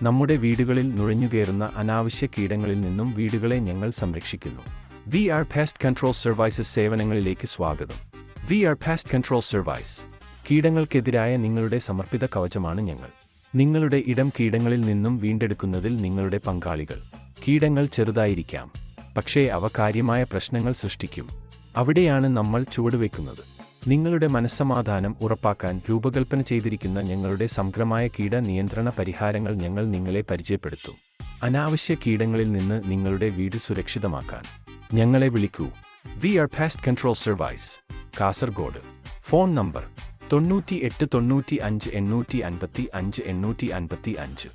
നമ്മുടെ വീടുകളിൽ നുഴഞ്ഞുകയറുന്ന അനാവശ്യ കീടങ്ങളിൽ നിന്നും വീടുകളെ ഞങ്ങൾ സംരക്ഷിക്കുന്നു. VR Pest Control Services സേവനങ്ങളിലേക്ക് സ്വാഗതം. VR Pest Control Service. കീടങ്ങൾക്കെതിരായ നിങ്ങളുടെ സമർപ്പിത കവചമാണ് ഞങ്ങൾ. നിങ്ങളുടെ ഇടം കീടങ്ങളിൽ നിന്നും വീണ്ടെടുക്കുന്നതിൽ നിങ്ങളുടെ പങ്കാളികൾ. കീടങ്ങൾ ചെറുതായിരിക്കാം, പക്ഷേ അവ കാര്യമായ പ്രശ്നങ്ങൾ സൃഷ്ടിക്കും. അവിടെയാണ് നമ്മൾ ചുവടുവെക്കുന്നത്. നിങ്ങളുടെ മനസ്സമാധാനം ഉറപ്പാക്കാൻ രൂപകൽപ്പന ചെയ്തിരിക്കുന്ന ഞങ്ങളുടെ സമഗ്രമായ കീട നിയന്ത്രണ പരിഹാരങ്ങൾ ഞങ്ങൾ നിങ്ങളെ പരിചയപ്പെടുത്തും. അനാവശ്യ കീടങ്ങളിൽ നിന്ന് നിങ്ങളുടെ വീട് സുരക്ഷിതമാക്കാൻ ഞങ്ങളെ വിളിക്കൂ. VR Pest Control Service, Kasaragod. Phone number 98 95 855 855.